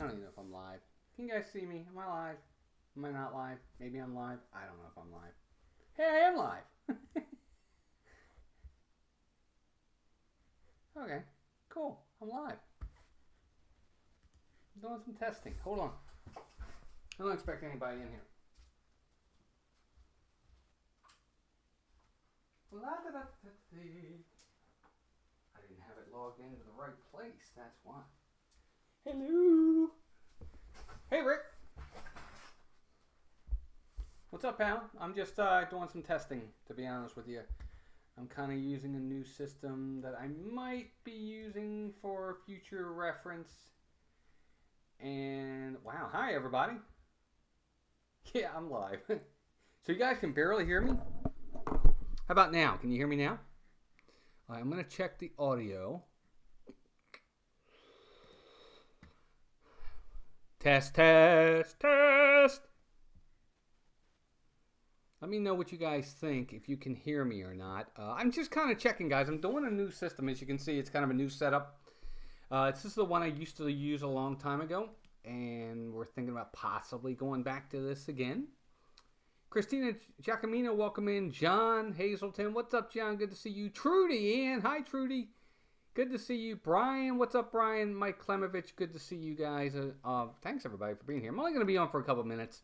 I don't even know if I'm live. Can you guys see me? Am I live? Am I not live? Maybe I'm live. I don't know if I'm live. Hey, I am live. Okay, cool. I'm live. I'm doing some testing. Hold on. I don't expect anybody in here. I didn't have it logged into the right place. That's why. Hello. Hey, Rick. What's up, pal? I'm just doing some testing, to be honest with you. I'm kind of using a new system that I might be using for future reference. And, wow. Hi, everybody. Yeah, I'm live. So you guys can barely hear me? How about now? Can you hear me now? All right, I'm going to check the audio. Test, test, test. Let me know what you guys think, if you can hear me or not. I'm just kind of checking, guys. I'm doing a new system. As you can see, it's kind of a new setup. This is the one I used to use a long time ago, and we're thinking about possibly going back to this again. Christina Giacomino, welcome in. John Hazelton, what's up, John? Good to see you. Trudy Ann, hi, Trudy. Good to see you. Brian, what's up, Brian? Mike Klemovich, good to see you guys. Thanks, everybody, for being here. I'm only going to be on for a couple minutes.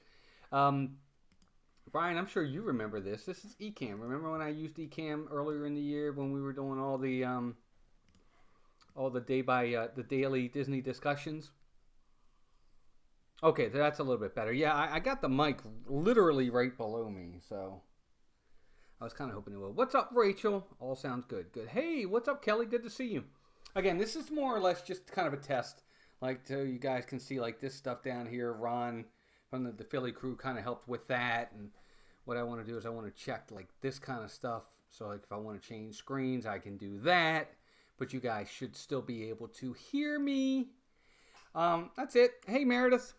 Brian, I'm sure you remember this. This is Ecamm. Remember when I used Ecamm earlier in the year when we were doing all the the daily Disney discussions? Okay, that's a little bit better. Yeah, I got the mic literally right below me, so I was kind of hoping it would. What's up, Rachel? All sounds good. Good. Hey, what's up, Kelly? Good to see you. Again, this is more or less just kind of a test, like so you guys can see like this stuff down here. Ron from the Philly crew kind of helped with that, and what I want to do is I want to check like this kind of stuff. So like if I want to change screens, I can do that. But you guys should still be able to hear me. That's it. Hey, Meredith.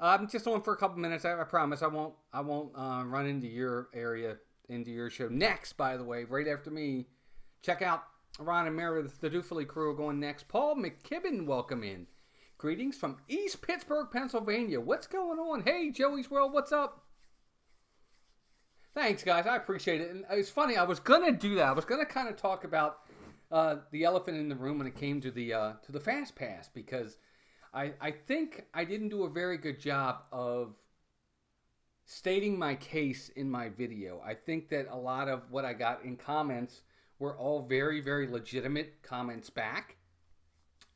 I'm just on for a couple minutes. I promise I won't run into your area, into your show next. By the way, right after me, check out Ron and Meredith. The Doofily crew are going next. Paul McKibben, welcome in. Greetings from East Pittsburgh, Pennsylvania. What's going on? Hey, Joey's World, what's up? Thanks, guys. I appreciate it. And it's funny. I was gonna do that. I was gonna kind of talk about the elephant in the room when it came to the FastPass, because I think I didn't do a very good job of stating my case in my video. I think that a lot of what I got in comments were all very, very legitimate comments back.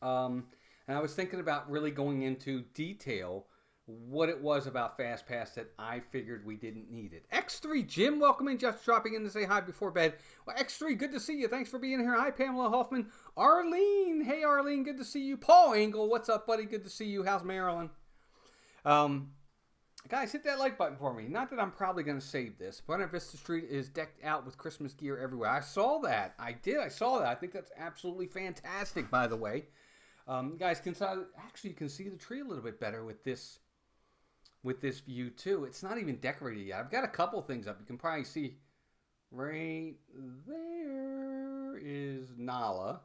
And I was thinking about really going into detail what it was about FastPass that I figured we didn't need it. X3 Jim, welcome in. Just dropping in to say hi before bed. Well, X3, good to see you. Thanks for being here. Hi, Pamela Hoffman. Arlene, hey, Arlene, good to see you. Paul Engel, what's up, buddy? Good to see you. How's Maryland? Guys, hit that like button for me. Not that I'm probably going to save this. Buena Vista Street is decked out with Christmas gear everywhere. I saw that. I saw that. I think that's absolutely fantastic, by the way. You guys can actually you can see the tree a little bit better with this view too. It's not even decorated yet. I've got a couple things up. You can probably see right there is Nala,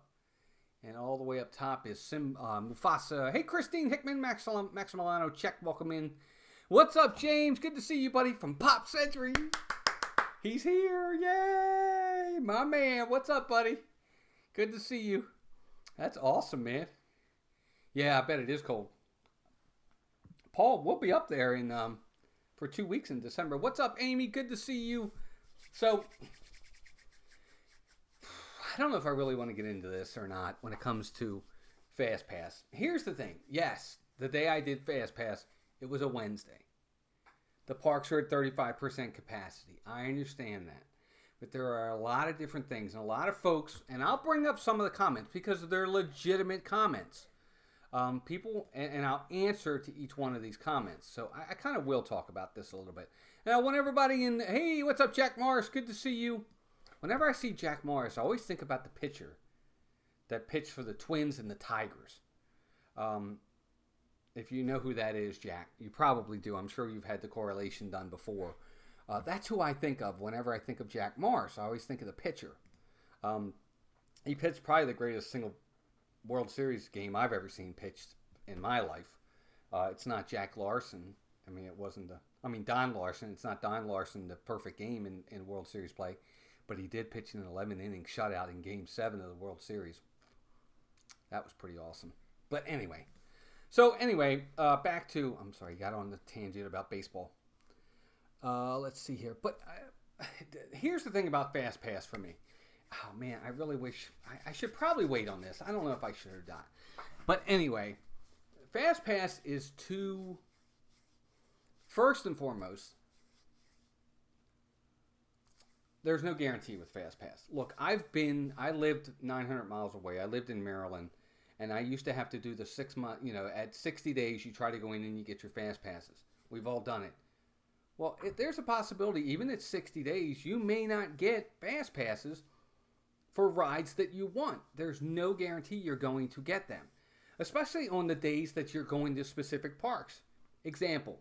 and all the way up top is Mufasa. Hey, Christine Hickman, Maximiliano, check, welcome in. What's up, James? Good to see you, buddy, from Pop Century. He's here, yay, my man. What's up, buddy? Good to see you. That's awesome, man. Yeah, I bet it is cold. Paul, we'll be up there in for 2 weeks in December. What's up, Amy? Good to see you. So, I don't know if I really want to get into this or not when it comes to FastPass. Here's the thing. Yes, the day I did FastPass, it was a Wednesday. The parks are at 35% capacity. I understand that. But there are a lot of different things and a lot of folks, and I'll bring up some of the comments because they're legitimate comments. People, and I'll answer to each one of these comments. So I kind of will talk about this a little bit. Now, when everybody hey, what's up, Jack Morris? Good to see you. Whenever I see Jack Morris, I always think about the pitcher that pitched for the Twins and the Tigers. If you know who that is, Jack, you probably do. I'm sure you've had the correlation done before. That's who I think of whenever I think of Jack Morris. I always think of the pitcher. He pitched probably the greatest single World Series game I've ever seen pitched in my life. It's not Jack Larson. I mean, it wasn't the. I mean, Don Larson. It's not Don Larson, the perfect game in World Series play, but he did pitch an 11-inning shutout in Game 7 of the World Series. That was pretty awesome. But anyway, back to. I'm sorry, got on the tangent about baseball. Let's see here. But here's the thing about FastPass for me. Oh man, I really wish I should probably wait on this. I don't know if I should or not. But anyway, FastPass is too. First and foremost, there's no guarantee with FastPass. Look, I lived 900 miles away. I lived in Maryland, and I used to have to do the 6 month. At 60 days, you try to go in and you get your FastPasses. We've all done it. Well, there's a possibility, even at 60 days, you may not get FastPasses for rides that you want. There's no guarantee you're going to get them, especially on the days that you're going to specific parks. Example,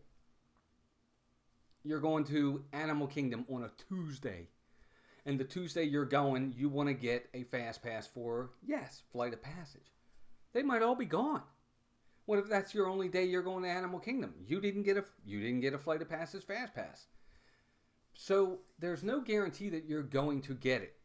you're going to Animal Kingdom on a Tuesday, and the Tuesday you're going, you want to get a FastPass for, yes, Flight of Passage. They might all be gone. What if that's your only day you're going to Animal Kingdom? You didn't get a Flight of Passage FastPass. So there's no guarantee that you're going to get it.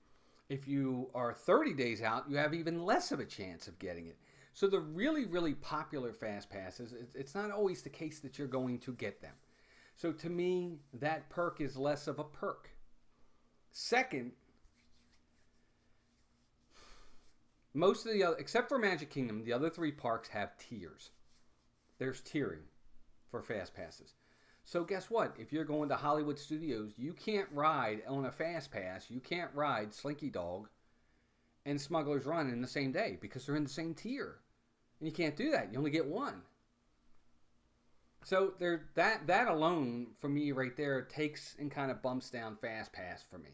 If you are 30 days out, you have even less of a chance of getting it. So the really, really popular FastPasses, it's not always the case that you're going to get them. So to me, that perk is less of a perk. Second, most of the other, except for Magic Kingdom, the other 3 parks have tiers. There's tiering for FastPasses. So guess what? If you're going to Hollywood Studios, you can't ride on a FastPass. You can't ride Slinky Dog and Smuggler's Run in the same day because they're in the same tier. And you can't do that. You only get one. So that alone, for me right there, takes and kind of bumps down FastPass for me.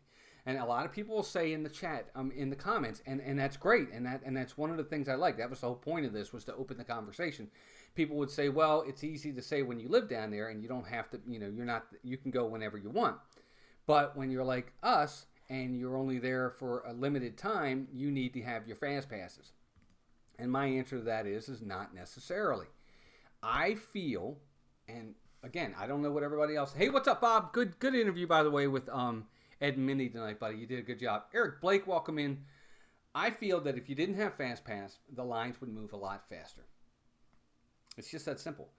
And a lot of people will say in the chat, in the comments, and that's great, and that's one of the things I like. That was the whole point of this, was to open the conversation. People would say, well, it's easy to say when you live down there, and you don't have to, you can go whenever you want. But when you're like us, and you're only there for a limited time, you need to have your FastPasses. And my answer to that is not necessarily. I feel, and again, I don't know what everybody else. Hey, what's up, Bob? Good interview, by the way, with Ed and Minnie tonight, buddy. You did a good job. Eric Blake, welcome in. I feel that if you didn't have FastPass, the lines would move a lot faster. It's just that simple.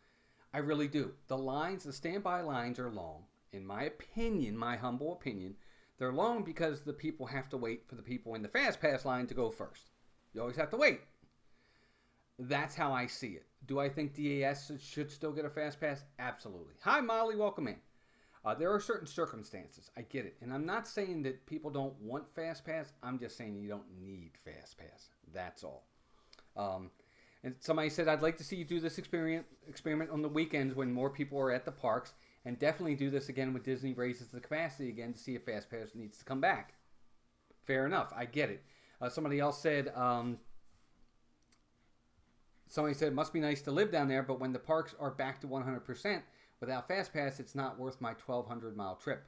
I really do. The standby lines are long. In my opinion, my humble opinion, they're long because the people have to wait for the people in the FastPass line to go first. You always have to wait. That's how I see it. Do I think DAS should still get a FastPass? Absolutely. Hi, Molly. Welcome in. There are certain circumstances. I get it. And I'm not saying that people don't want FastPass. I'm just saying you don't need FastPass. That's all. And somebody said, I'd like to see you do this experiment on the weekends when more people are at the parks. And definitely do this again when Disney raises the capacity again to see if FastPass needs to come back. Fair enough. I get it. Somebody else said... Somebody said, it must be nice to live down there, but when the parks are back to 100%, without FastPass, it's not worth my 1,200-mile trip.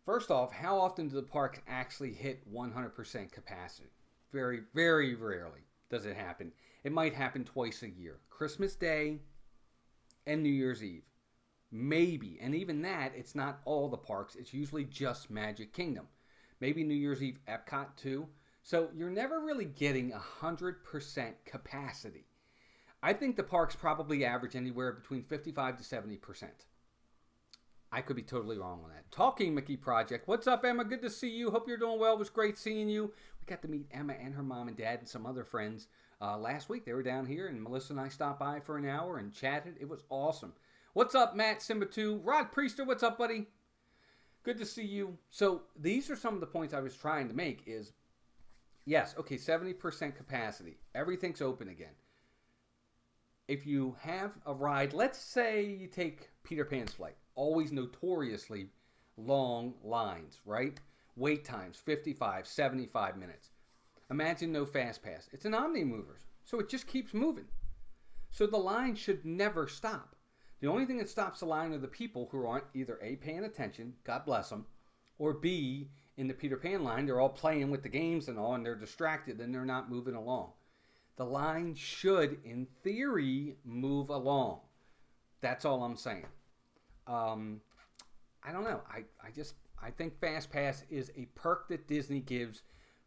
First off, how often do the parks actually hit 100% capacity? Very, very rarely does it happen. It might happen twice a year. Christmas Day and New Year's Eve. Maybe. And even that, it's not all the parks. It's usually just Magic Kingdom. Maybe New Year's Eve Epcot too. So you're never really getting 100% capacity. I think the parks probably average anywhere between 55 to 70%. I could be totally wrong on that. Talking Mickey Project. What's up, Emma? Good to see you. Hope you're doing well. It was great seeing you. We got to meet Emma and her mom and dad and some other friends last week. They were down here, and Melissa and I stopped by for an hour and chatted. It was awesome. What's up, Matt Simba 2? Rod Priester, what's up, buddy? Good to see you. So these are some of the points I was trying to make is, yes, okay, 70% capacity. Everything's open again. If you have a ride, let's say you take Peter Pan's Flight, always notoriously long lines, right? Wait times, 55, 75 minutes. Imagine no FastPass. It's an Omni-Movers, so it just keeps moving. So the line should never stop. The only thing that stops the line are the people who aren't either A, paying attention, God bless them, or B, in the Peter Pan line, they're all playing with the games and all, and they're distracted and they're not moving along. The line should, in theory, move along. That's all I'm saying. I don't know. I think FastPass is a perk that Disney gives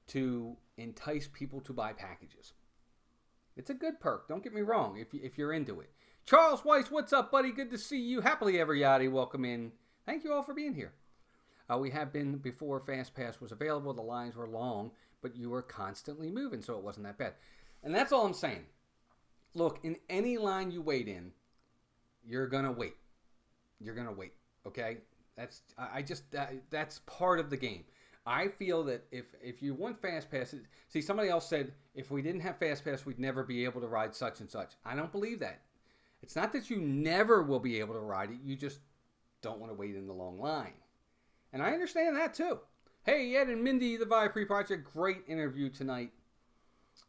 to entice people to buy packages. It's a good perk. Don't get me wrong. If you're into it. Charles Weiss, what's up, buddy? Good to see you. Happily ever yachty. Welcome in. Thank you all for being here. We have been before FastPass was available. The lines were long, but you were constantly moving, so it wasn't that bad. And that's all I'm saying. Look, in any line you wait in, you're gonna wait. You're gonna wait. Okay? That's part of the game. I feel that if you want FastPass, see, somebody else said if we didn't have FastPass, we'd never be able to ride such and such. I don't believe that. It's not that you never will be able to ride it. You just don't want to wait in the long line. And I understand that too. Hey, Ed and Mindy, the Viapre Project, great interview tonight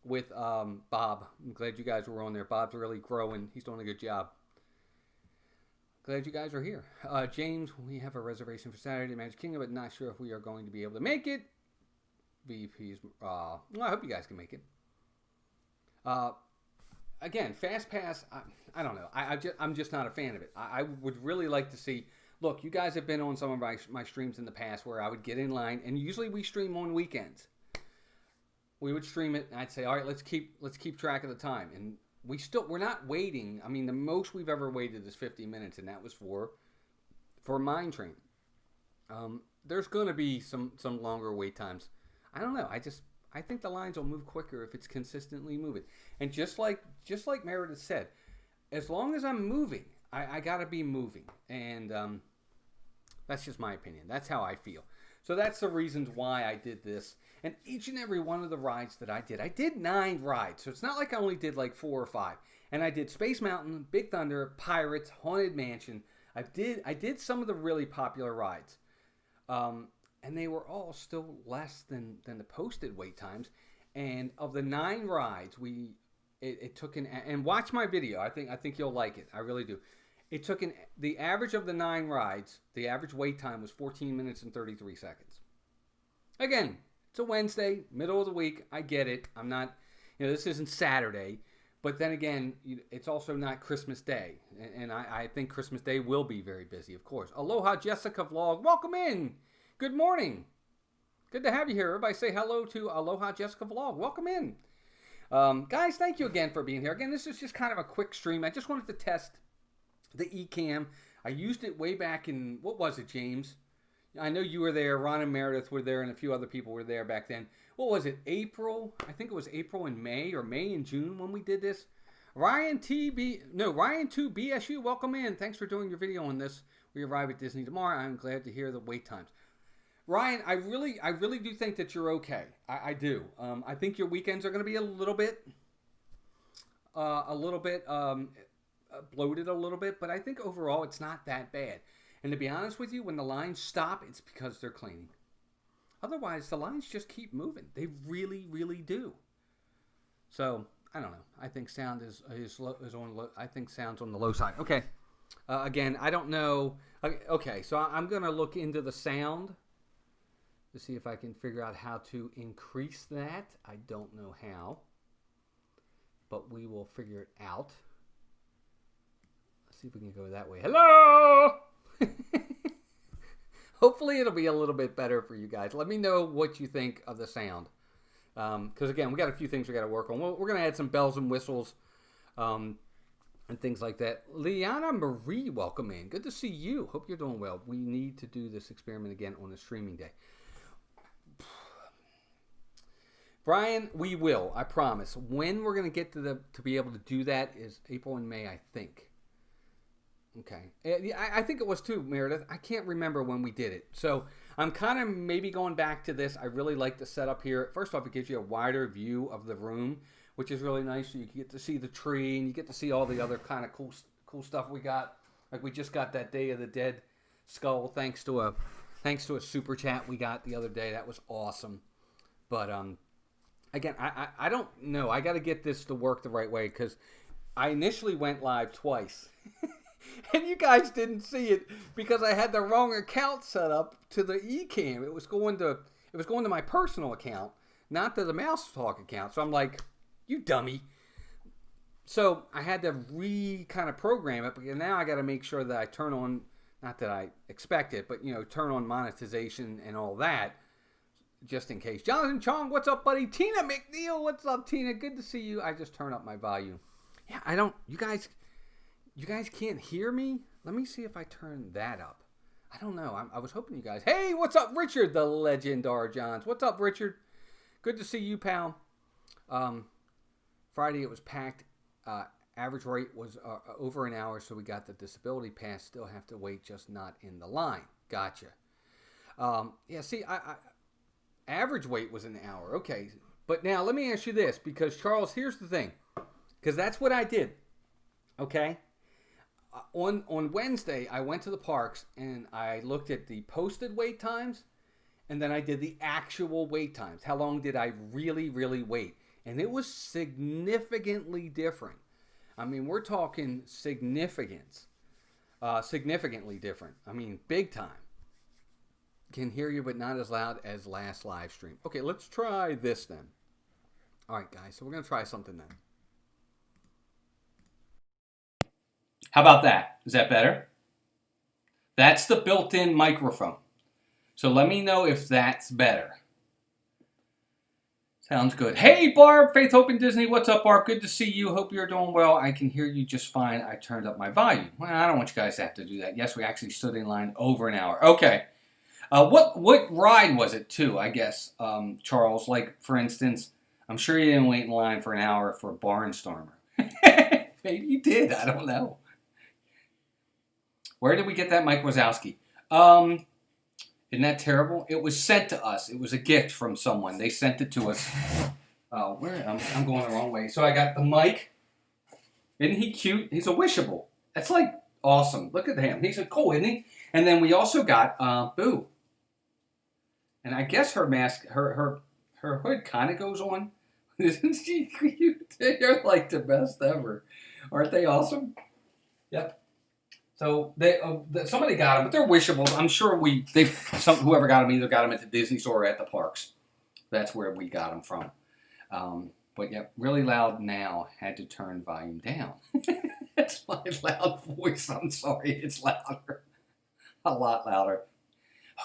with Bob. I'm glad you guys were on there. Bob's really growing. He's doing a good job. Glad you guys are here. James, we have a reservation for Saturday, Magic Kingdom, but not sure if we are going to be able to make it. VP's, well, I hope you guys can make it. Again, FastPass, I don't know. I'm just not a fan of it. I would really like to see. Look, you guys have been on some of my streams in the past where I would get in line, and usually we stream on weekends. We would stream it, and I'd say, all right, let's keep track of the time. And we're not waiting. I mean, the most we've ever waited is 50 minutes, and that was for Mine Train. There's going to be some longer wait times. I don't know. I think the lines will move quicker if it's consistently moving. And just like Meredith said, as long as I'm moving, I got to be moving. And that's just my opinion. That's how I feel. So that's the reasons why I did this. And each and every one of the rides that I did 9 rides. So it's not like I only did like 4 or 5. And I did Space Mountain, Big Thunder, Pirates, Haunted Mansion. I did some of the really popular rides. And they were all still less than the posted wait times. And of the 9 rides, it took and watch my video. I think you'll like it. I really do. It took the average of the 9 rides, the average wait time was 14 minutes and 33 seconds. Again, it's a Wednesday, middle of the week. I get it. I'm not, this isn't Saturday. But then again, it's also not Christmas Day. And I think Christmas Day will be very busy, of course. Aloha Jessica Vlog. Welcome in. Good morning. Good to have you here. Everybody say hello to Aloha Jessica Vlog. Welcome in. Guys, thank you again for being here. Again, this is just kind of a quick stream. I just wanted to test the eCam. I used it way back in, what was it, James? I know you were there. Ron and Meredith were there, and a few other people were there back then. What was it, April? I think it was April and May, or May and June when we did this. Ryan 2 BSU, welcome in. Thanks for doing your video on this. We arrive at Disney tomorrow. I'm glad to hear the wait times. Ryan, I really do think that you're okay. I do. I think your weekends are going to be a little bit bloated a little bit, but I think overall it's not that bad. And to be honest with you, when the lines stop, it's because they're cleaning. Otherwise, the lines just keep moving. They really, really do. So I don't know. I think sound is on low. I think sound's on the low side. Okay. Again, I don't know. Okay, so I'm gonna look into the sound to see if I can figure out how to increase that. I don't know how, but we will figure it out. Let's see if we can go that way. Hello. Hopefully it'll be a little bit better for you guys. Let me know what you think of the sound. Because again, we got a few things we got to work on. We're going to add some bells and whistles and things like that. Liana Marie, welcome in. Good to see you. Hope you're doing well. We need to do this experiment again on a streaming day. Brian, we will. I promise. When we're going to get to be able to do that is April and May, I think. Okay. I think it was too, Meredith. I can't remember when we did it. So I'm kind of maybe going back to this. I really like the setup here. First off, it gives you a wider view of the room, which is really nice. So you get to see the tree and you get to see all the other kind of cool stuff we got. Like we just got that Day of the Dead skull thanks to a super chat we got the other day. That was awesome. But again, I don't know. I got to get this to work the right way because I initially went live twice. And you guys didn't see it because I had the wrong account set up to the eCam. It was going to my personal account, not to the Mouse Talk account. So I'm like, you dummy. So I had to kind of program it, but now I got to make sure that I turn on, not that I expect it, but turn on monetization and all that, just in case. Jonathan Chong, what's up, buddy? Tina McNeil, what's up, Tina? Good to see you. I just turned up my volume. Yeah, I don't. You guys can't hear me. Let me see if I turn that up. I don't know. I was hoping you guys. Hey, what's up, Richard, the legend R. Johns? What's up, Richard? Good to see you, pal. Friday it was packed. Average rate was over an hour, so we got the disability pass. Still have to wait, just not in the line. Gotcha. Yeah, see, average wait was an hour. Okay, but now let me ask you this, because Charles, here's the thing, because that's what I did. Okay, on Wednesday I went to the parks and I looked at the posted wait times, and then I did the actual wait times. How long did I really wait? And it was significantly different. I mean, we're talking significantly different. I mean, big time. Can hear you, but not as loud as last live stream. Okay, let's try this then. All right, guys, so we're going to try something then. How about that? Is that better? That's the built-in microphone. So let me know if that's better. Sounds good. Hey, Barb, Faith, Hope, and Disney. What's up, Barb? Good to see you. Hope you're doing well. I can hear you just fine. I turned up my volume. Well, I don't want you guys to have to do that. Yes, we actually stood in line over an hour. Okay. What ride was it, too, I guess, Charles? Like, for instance, I'm sure you didn't wait in line for an hour for Barnstormer. Maybe you did. I don't know. Where did we get that, Mike Wazowski? Isn't that terrible? It was sent to us. It was a gift from someone. They sent it to us. I'm going the wrong way. So I got the mic. Isn't he cute? He's a wishable. That's like awesome. Look at him. He's a cool, isn't he? And then we also got Boo. And I guess her mask, her hood kind of goes on. Isn't she cute? They're like the best ever. Aren't they awesome? Yep. So somebody got them, but they're wishables. I'm sure whoever got them either got them at the Disney store or at the parks. That's where we got them from. But yeah, really loud now. Had to turn volume down. That's my loud voice. I'm sorry, it's louder, a lot louder.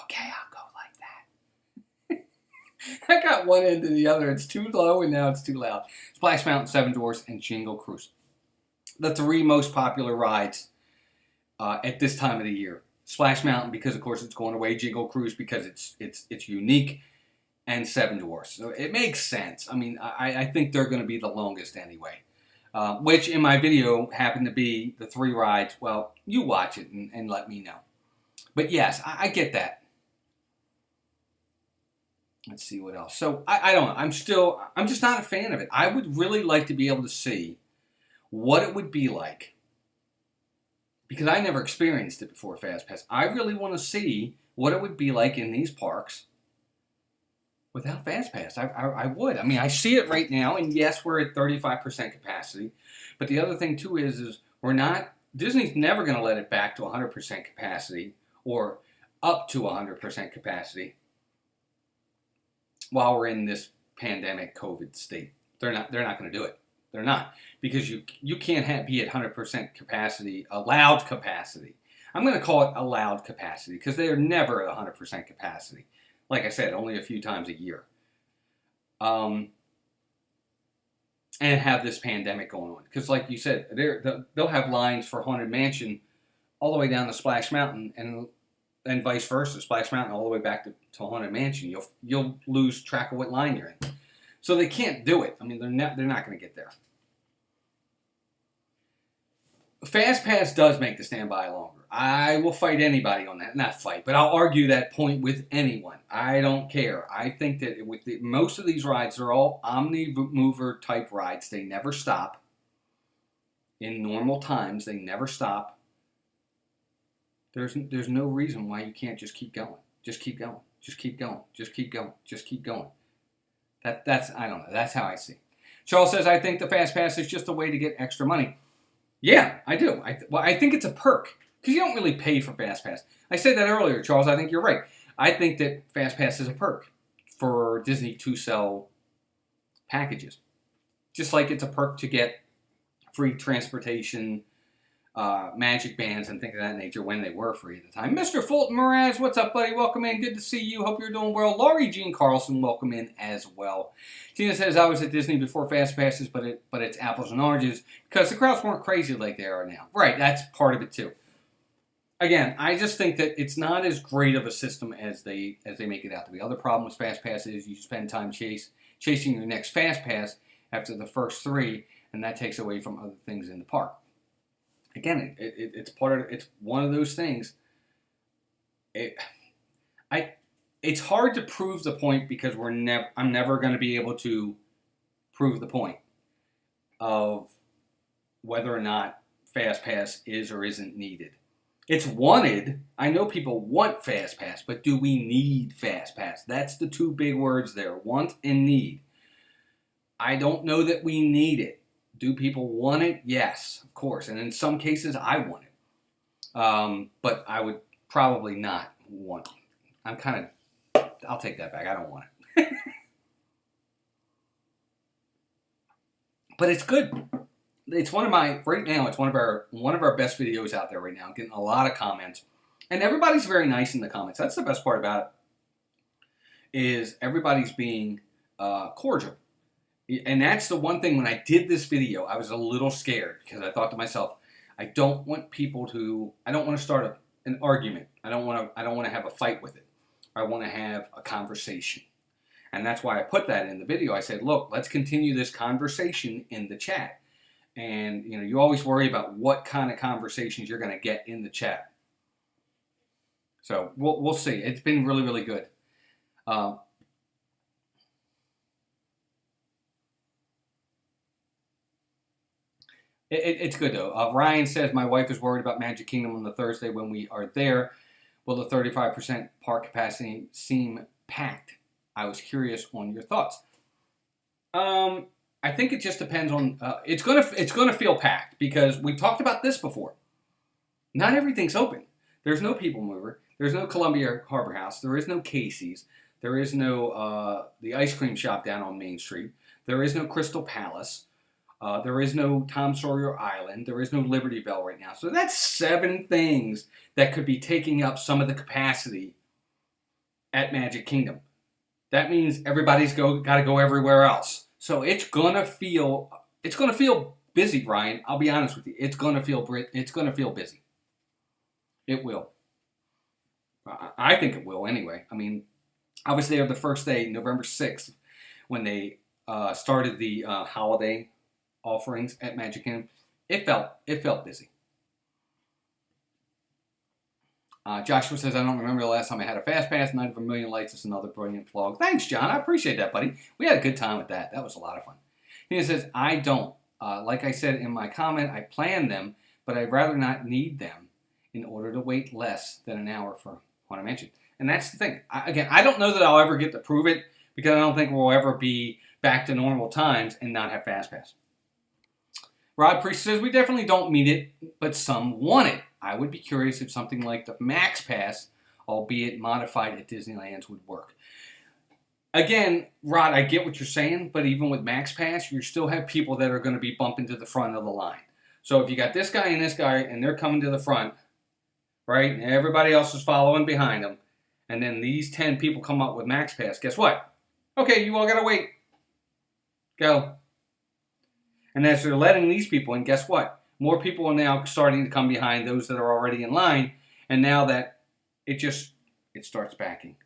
Okay, I'll go like that. I got one end to the other. It's too low and now it's too loud. Splash Mountain, Seven Dwarfs, and Jingle Cruise. The three most popular rides at this time of the year. Splash Mountain because of course it's going away, Jingle Cruise because it's unique, and Seven Dwarfs. So it makes sense. I mean, I think they're going to be the longest anyway. Which in my video happen to be the three rides. Well, you watch it and let me know. But yes, I get that. Let's see what else. So I don't know. I'm just not a fan of it. I would really like to be able to see what it would be like, because I never experienced it before FastPass. I really want to see what it would be like in these parks without FastPass. I would. I mean, I see it right now, and yes, we're at 35% capacity. But the other thing, too, is we're not, Disney's never going to let it back to 100% capacity or up to 100% capacity while we're in this pandemic COVID state. They're not going to do it. They're not, because you can't be at 100% capacity, allowed capacity. I'm going to call it allowed capacity because they are never at 100% capacity. Like I said, only a few times a year. And have this pandemic going on. Because like you said, they'll have lines for Haunted Mansion all the way down to Splash Mountain and vice versa. Splash Mountain all the way back to Haunted Mansion. You'll lose track of what line you're in. So they can't do it. I mean, they're not going to get there. FastPass does make the standby longer. I will fight anybody on that. Not fight, but I'll argue that point with anyone. I don't care. I think that with most of these rides, they're all omni-mover type rides. They never stop. In normal times, they never stop. There's no reason why you can't just keep going. Just keep going. Just keep going. Just keep going. Just keep going. That's I don't know. That's how I see. Charles says, I think the FastPass is just a way to get extra money. Yeah, I do. I think it's a perk because you don't really pay for FastPass. I said that earlier, Charles. I think you're right. I think that FastPass is a perk for Disney to sell packages. Just like it's a perk to get free transportation, magic bands, and things of that nature when they were free at the time. Mr. Fulton Mraz, what's up, buddy? Welcome in. Good to see you. Hope you're doing well. Laurie Jean Carlson, welcome in as well. Tina says, I was at Disney before Fast Passes, but it's apples and oranges because the crowds weren't crazy like they are now. Right, that's part of it too. Again, I just think that it's not as great of a system as they make it out to be. Other problem with Fast Pass is you spend time chasing your next Fast Pass after the first 3, and that takes away from other things in the park. Again, it's one of those things. It's hard to prove the point because I'm never going to be able to prove the point of whether or not FastPass is or isn't needed. It's wanted. I know people want FastPass, but do we need FastPass? That's the 2 big words there, want and need. I don't know that we need it. Do people want it? Yes, of course. And in some cases, I want it. But I would probably not want it. I'll take that back. I don't want it. But it's good. It's right now, it's one of our best videos out there right now. I'm getting a lot of comments. And everybody's very nice in the comments. That's the best part about it, is everybody's being cordial. And that's the one thing, when I did this video, I was a little scared because I thought to myself, I don't want to start an argument. I don't want to have a fight with it. I want to have a conversation. And that's why I put that in the video. I said, look, let's continue this conversation in the chat. And you always worry about what kind of conversations you're going to get in the chat. So we'll see. It's been really, really good. It's good, though. Ryan says, my wife is worried about Magic Kingdom on the Thursday when we are there. Will the 35% park capacity seem packed? I was curious on your thoughts. I think it just depends on... it's gonna feel packed because we talked about this before. Not everything's open. There's no People Mover. There's no Columbia Harbor House. There is no Casey's. There is no the ice cream shop down on Main Street. There is no Crystal Palace. There is no Tom Sawyer Island. There is no Liberty Bell right now. So that's 7 things that could be taking up some of the capacity at Magic Kingdom. That means everybody's got to go everywhere else. So it's gonna feel busy, Ryan. I'll be honest with you. It's gonna feel busy. It will. I think it will anyway. I mean, I was there the first day, November 6th, when they started the holiday offerings at Magic Kingdom. It felt busy. Joshua says, I don't remember the last time I had a Fast Pass. Night of a Million Lights is another brilliant vlog. Thanks, John. I appreciate that, buddy. We had a good time with that. That was a lot of fun. He says, I don't. Like I said in my comment, I plan them, but I'd rather not need them in order to wait less than an hour for what I mentioned. And that's the thing. Again, I don't know that I'll ever get to prove it because I don't think we'll ever be back to normal times and not have Fast Pass. Rod Priest says, we definitely don't need it, but some want it. I would be curious if something like the Max Pass, albeit modified at Disneyland, would work. Again, Rod, I get what you're saying, but even with Max Pass, you still have people that are going to be bumping to the front of the line. So if you got this guy, and they're coming to the front, right, and everybody else is following behind them, and then these 10 people come up with Max Pass, guess what? Okay, you all got to wait. Go. And as they're letting these people in, guess what? More people are now starting to come behind those that are already in line, and now that it starts backing.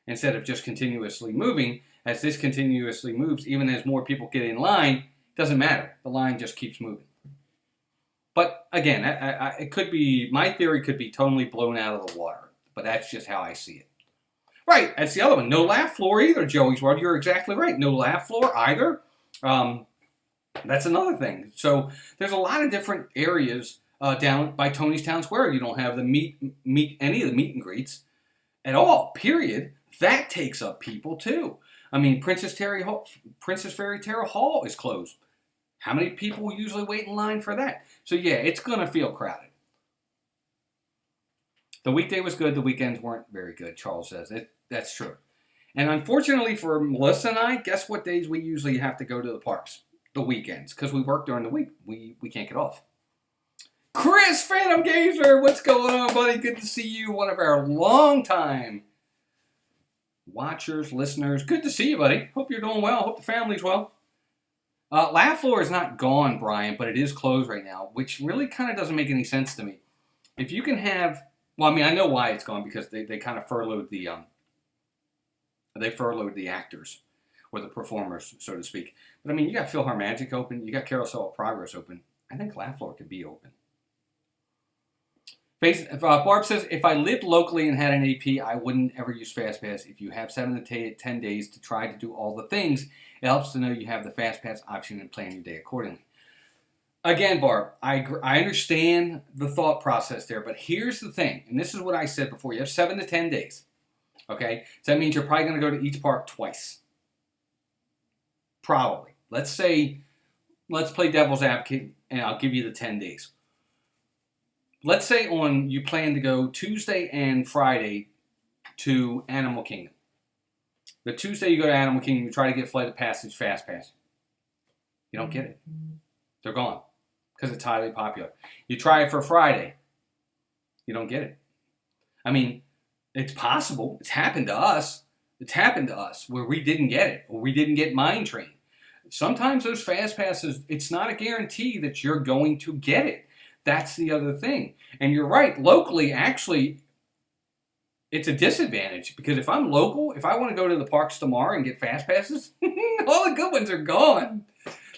Instead of just continuously moving, as this continuously moves, even as more people get in line, it doesn't matter. The line just keeps moving. But again, it could be, my theory could be totally blown out of the water, but that's just how I see it. Right, that's the other one. No laugh floor either, Joey's World. You're exactly right. No laugh floor either. That's another thing. So there's a lot of different areas down by Tony's Town Square. You don't have any of the meet and greets at all, period. That takes up people too. I mean, Princess Fairy Terror Hall is closed. How many people usually wait in line for that? So yeah, it's going to feel crowded. The weekday was good. The weekends weren't very good, Charles says. That's true. And unfortunately for Melissa and I, guess what days we usually have to go to the parks? the weekends because we work during the week. We can't get off. Chris, Phantom Gazer, what's going on, buddy? Good to see you. One of our longtime watchers, listeners. Good to see you, buddy. Hope you're doing well. Hope the family's well. Laugh Floor is not gone, Brian, but it is closed right now, which really kind of doesn't make any sense to me. If you can have, well, I mean, I know why it's gone because they kind of furloughed the actors or the performers, so to speak. But I mean, you got PhilharMagic open, you got Carousel of Progress open. I think Laugh Floor could be open. Barb says, if I lived locally and had an AP, I wouldn't ever use FastPass. If you have 7 to 10 days to try to do all the things, it helps to know you have the FastPass option and plan your day accordingly. Again, Barb, I understand the thought process there, but here's the thing, and this is what I said before. You have 7 to 10 days, okay? So that means you're probably going to go to each park twice. Probably. Let's play devil's advocate, and I'll give you the 10 days. Let's say you plan to go Tuesday and Friday to Animal Kingdom. The Tuesday you go to Animal Kingdom, you try to get Flight of Passage FastPass. You don't get it. They're gone because it's highly popular. You try it for Friday. You don't get it. I mean, it's possible. It's happened to us. It's happened to us where we didn't get it or we didn't get Mine Train. Sometimes those FastPasses, it's not a guarantee that you're going to get it. That's the other thing. And you're right. Locally, actually, it's a disadvantage because if I'm local, if I want to go to the parks tomorrow and get FastPasses, all the good ones are gone.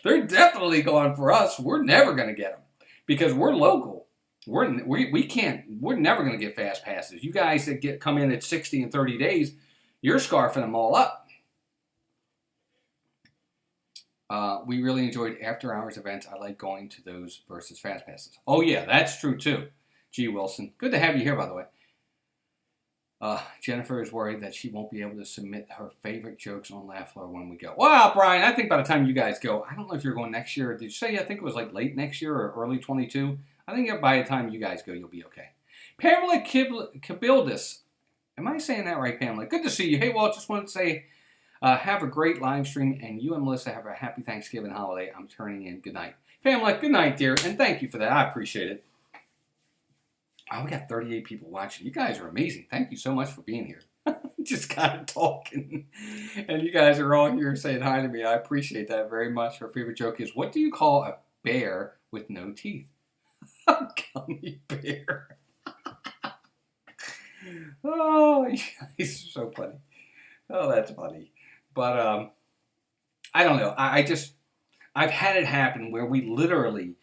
They're definitely gone for us. We're never going to get them because we're local. We're never going to get FastPasses. You guys that come in at 60 and 30 days, you're scarfing them all up. We really enjoyed after-hours events. I like going to those versus FastPasses. Oh, yeah, that's true, too. G. Wilson. Good to have you here, by the way. Jennifer is worried that she won't be able to submit her favorite jokes on Laugh Floor when we go. Well, Brian, I think by the time you guys go, I don't know if you're going next year. Did you say I think it was like late next year or early 22? I think by the time you guys go, you'll be okay. Pamela Kabildis. Am I saying that right, Pamela? Good to see you. Hey, Walt, just wanted to say have a great live stream, and you and Melissa have a happy Thanksgiving holiday. I'm turning in. Good night. Pamela, good night, dear, and thank you for that. I appreciate it. Oh, we got 38 people watching. You guys are amazing. Thank you so much for being here. Just kind of talking. And you guys are all here saying hi to me. I appreciate that very much. Her favorite joke is, what do you call a bear with no teeth? A gummy bear. Oh, you guys are so funny. Oh, that's funny. But I don't know. I've had it happen where we literally...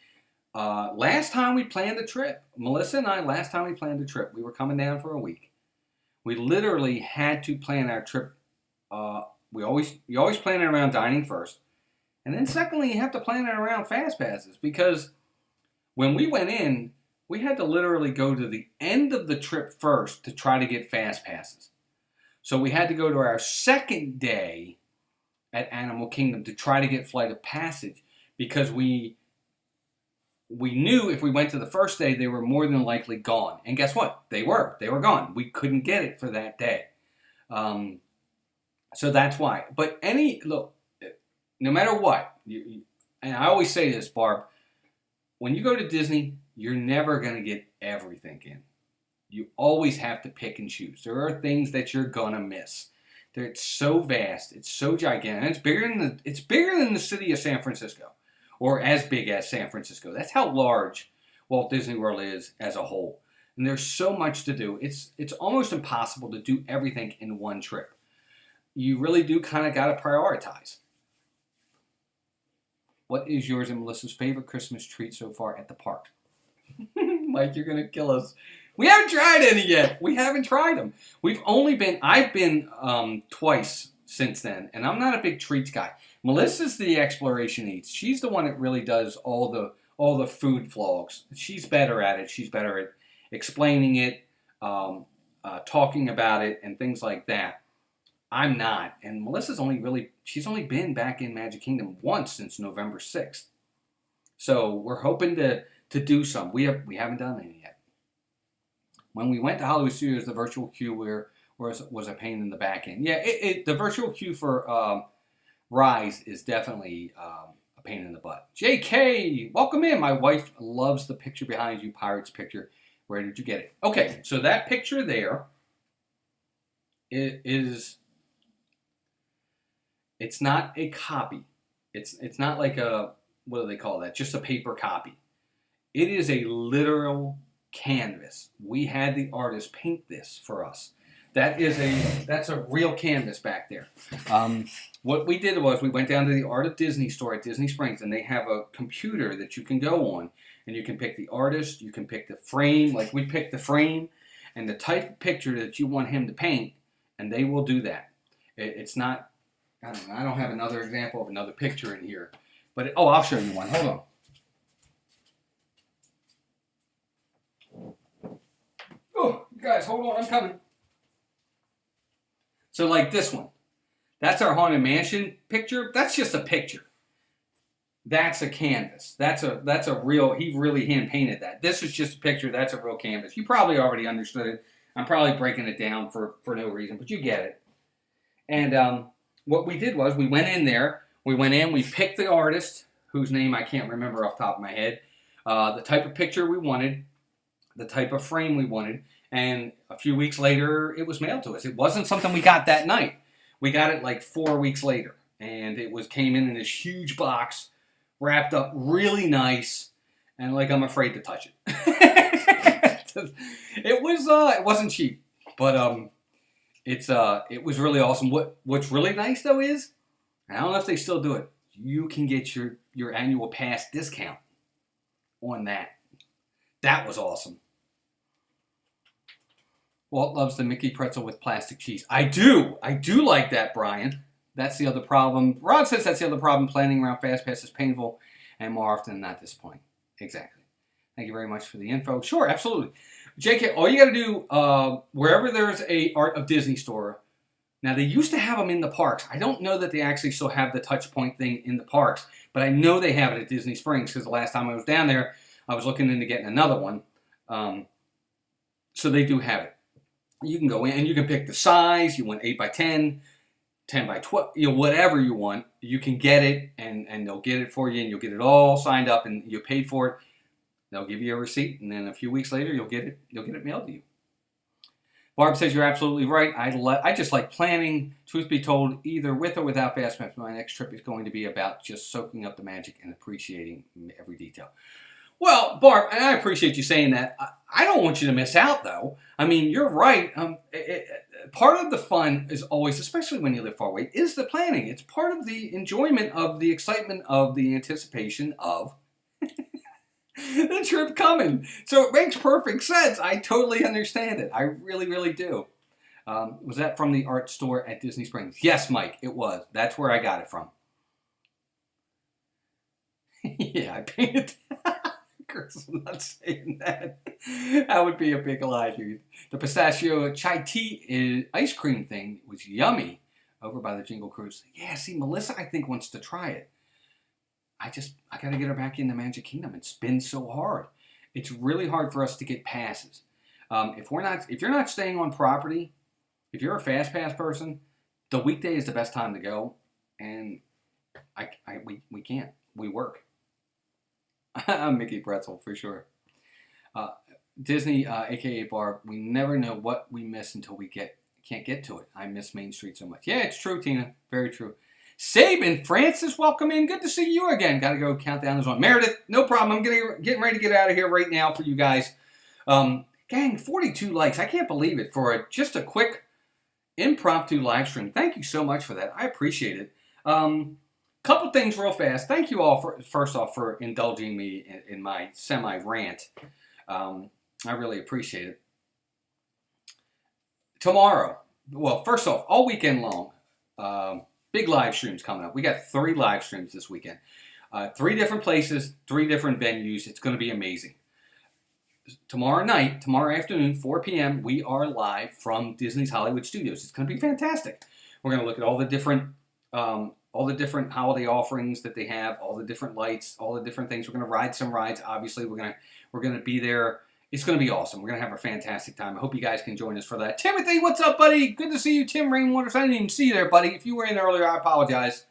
last time we planned a trip, Melissa and I, we were coming down for a week. We literally had to plan our trip. You always plan it around dining first. And then secondly, you have to plan it around FastPasses because when we went in, we had to literally go to the end of the trip first to try to get FastPasses. So we had to go to our second day at Animal Kingdom to try to get Flight of Passage because we knew if we went to the first day, they were more than likely gone. And guess what? They were gone. We couldn't get it for that day. So that's why. But look, no matter what, and I always say this, Barb, when you go to Disney, you're never going to get everything in. You always have to pick and choose. There are things that you're going to miss. It's so vast. It's so gigantic. It's bigger than the city of San Francisco. Or as big as San Francisco. That's how large Walt Disney World is as a whole. And there's so much to do. It's almost impossible to do everything in one trip. You really do kind of got to prioritize. What is yours and Melissa's favorite Christmas treat so far at the park? Mike, you're going to kill us. We haven't tried any yet. We haven't tried them. I've been twice since then, and I'm not a big treats guy. Melissa's the exploration eats. She's the one that really does all the food vlogs. She's better at it. She's better at explaining it, talking about it, and things like that. I'm not. And Melissa's she's only been back in Magic Kingdom once since November 6th. So we're hoping to do some. We haven't done any yet. When we went to Hollywood Studios, the virtual queue was a pain in the back end. Yeah, the virtual queue for Rise is definitely a pain in the butt. JK, welcome in. My wife loves the picture behind you, Pirates picture. Where did you get it? Okay, so that picture there is, it's not a copy. It's not like a, what do they call that? Just a paper copy. It is a literal canvas. We had the artist paint this for us. That's a real canvas back there. What we did was we went down to the Art of Disney store at Disney Springs, and they have a computer that you can go on, and you can pick the artist, you can pick the frame, like we picked the frame, and the type of picture that you want him to paint, and they will do that. It's not, I don't have another example of another picture in here, but I'll show you one. Hold on. Oh, you guys, hold on, I'm coming. So like this one, that's our Haunted Mansion picture. That's just a picture. That's a canvas. That's a real, he really hand painted that. This is just a picture. That's a real canvas. You probably already understood it. I'm probably breaking it down for no reason, but you get it. And what we did was we went in there. We picked the artist, whose name I can't remember off the top of my head, the type of picture we wanted, the type of frame we wanted, and a few weeks later, it was mailed to us. It wasn't something we got that night. We got it like 4 weeks later, and it came in this huge box, wrapped up really nice, and like I'm afraid to touch it. It wasn't cheap, but it was really awesome. What's really nice though is, I don't know if they still do it, you can get your annual pass discount on that. That was awesome. Walt loves the Mickey pretzel with plastic cheese. I do like that, Brian. That's the other problem. Rod says that's the other problem. Planning around FastPass is painful and more often than not disappointing. Exactly. Thank you very much for the info. Sure, absolutely. JK, all you got to do, wherever there's a Art of Disney store, now they used to have them in the parks. I don't know that they actually still have the touch point thing in the parks, but I know they have it at Disney Springs because the last time I was down there, I was looking into getting another one. So they do have it. You can go in and you can pick the size. You want 8 by 10, 10 by 12, whatever you want. You can get it and they'll get it for you and you'll get it all signed up and you paid for it. They'll give you a receipt and then a few weeks later you'll get it mailed to you. Barb says you're absolutely right. I just like planning. Truth be told, either with or without FastPass, my next trip is going to be about just soaking up the magic and appreciating every detail. Well, Barb, and I appreciate you saying that. I don't want you to miss out, though. I mean, you're right. Part of the fun is always, especially when you live far away, is the planning. It's part of the enjoyment of the excitement of the anticipation of the trip coming. So it makes perfect sense. I totally understand it. I really, really do. Was that from the art store at Disney Springs? Yes, Mike, it was. That's where I got it from. Yeah, I painted Chris, I'm not saying that. That would be a big lie, dude. The pistachio chai tea ice cream thing was yummy over by the Jingle Cruise. Yeah, see, Melissa, I think, wants to try it. I got to get her back in the Magic Kingdom. It's been so hard. It's really hard for us to get passes. If you're not staying on property, if you're a FastPass person, the weekday is the best time to go. And we can't. We work. Mickey Pretzel, for sure. Disney, a.k.a. Barb, we never know what we miss until we can't get to it. I miss Main Street so much. Yeah, it's true, Tina. Very true. Sabin Francis, welcome in. Good to see you again. Got to go. Countdown is on. Meredith, no problem. I'm getting ready to get out of here right now for you guys. Gang, 42 likes. I can't believe it for just a quick impromptu live stream. Thank you so much for that. I appreciate it. Couple things real fast. Thank you all first off for indulging me in my semi-rant. I really appreciate it. Tomorrow, well, first off, all weekend long, big live streams coming up. We got 3 live streams this weekend. 3 different places, 3 different venues. It's going to be amazing. Tomorrow afternoon, 4 p.m., we are live from Disney's Hollywood Studios. It's going to be fantastic. We're going to look at all the different holiday offerings that they have, all the different lights, all the different things. We're going to ride some rides. Obviously, we're going to be there. It's going to be awesome. We're going to have a fantastic time. I hope you guys can join us for that. Timothy, what's up, buddy? Good to see you. Tim Rainwaters, I didn't even see you there, buddy. If you were in earlier, I apologize.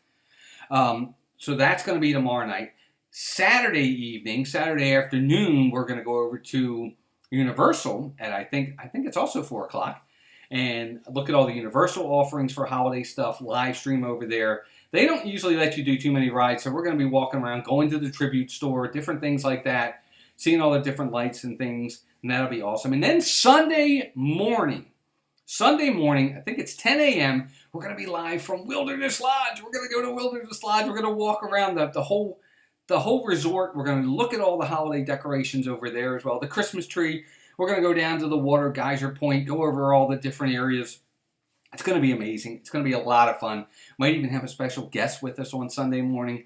So that's going to be tomorrow night. Saturday evening, Saturday afternoon, we're going to go over to Universal at I think it's also 4 o'clock, and look at all the Universal offerings for holiday stuff. Live stream over there. They don't usually let you do too many rides, so we're going to be walking around, going to the tribute store, different things like that, seeing all the different lights and things, and that'll be awesome. And then Sunday morning, I think it's 10 a.m., we're going to be live from Wilderness Lodge. We're going to go to Wilderness Lodge. We're going to walk around the whole resort. We're going to look at all the holiday decorations over there as well. The Christmas tree. We're going to go down to the water geyser point, go over all the different areas. It's going to be amazing. It's going to be a lot of fun. Might even have a special guest with us on Sunday morning.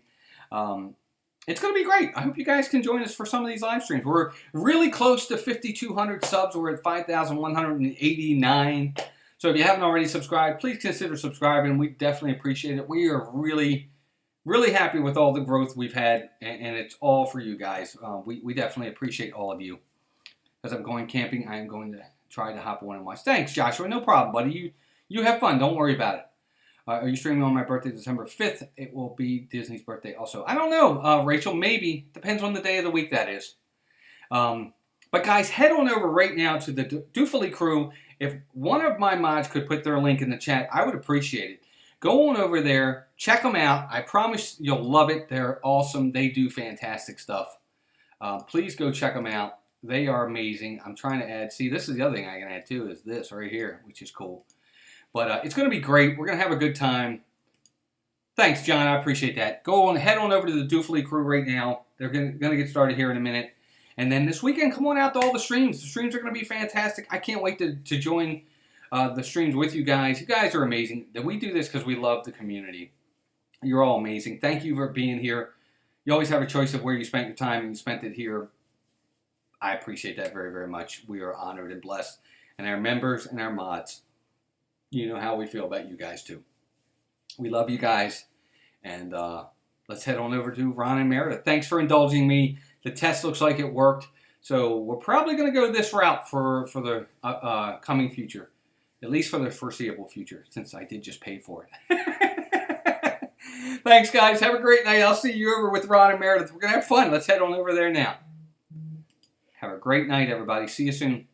It's going to be great. I hope you guys can join us for some of these live streams. We're really close to 5,200 subs. We're at 5,189. So if you haven't already subscribed, please consider subscribing. We definitely appreciate it. We are really, really happy with all the growth we've had, and it's all for you guys. We definitely appreciate all of you. As I'm going camping, I am going to try to hop on and watch. Thanks, Joshua. No problem, buddy. You have fun. Don't worry about it. Are you streaming on my birthday, December 5th? It will be Disney's birthday also. I don't know, Rachel. Maybe. Depends on the day of the week that is. But guys, head on over right now to the Doofily crew. If one of my mods could put their link in the chat, I would appreciate it. Go on over there. Check them out. I promise you'll love it. They're awesome. They do fantastic stuff. Please go check them out. They are amazing. I'm trying to add. See, this is the other thing I can add too, is this right here, which is cool. But it's going to be great. We're going to have a good time. Thanks, John. I appreciate that. Go on, head on over to the Doofily crew right now. They're going to get started here in a minute. And then this weekend, come on out to all the streams. The streams are going to be fantastic. I can't wait to join the streams with you guys. You guys are amazing. We do this because we love the community. You're all amazing. Thank you for being here. You always have a choice of where you spent your time, and you spent it here. I appreciate that very, very much. We are honored and blessed. And our members and our mods, you know how we feel about you guys too. We love you guys. And let's head on over to Ron and Meredith. Thanks for indulging me. The test looks like it worked. So we're probably going to go this route for the coming future. At least for the foreseeable future, since I did just pay for it. Thanks, guys. Have a great night. I'll see you over with Ron and Meredith. We're going to have fun. Let's head on over there now. Have a great night, everybody. See you soon.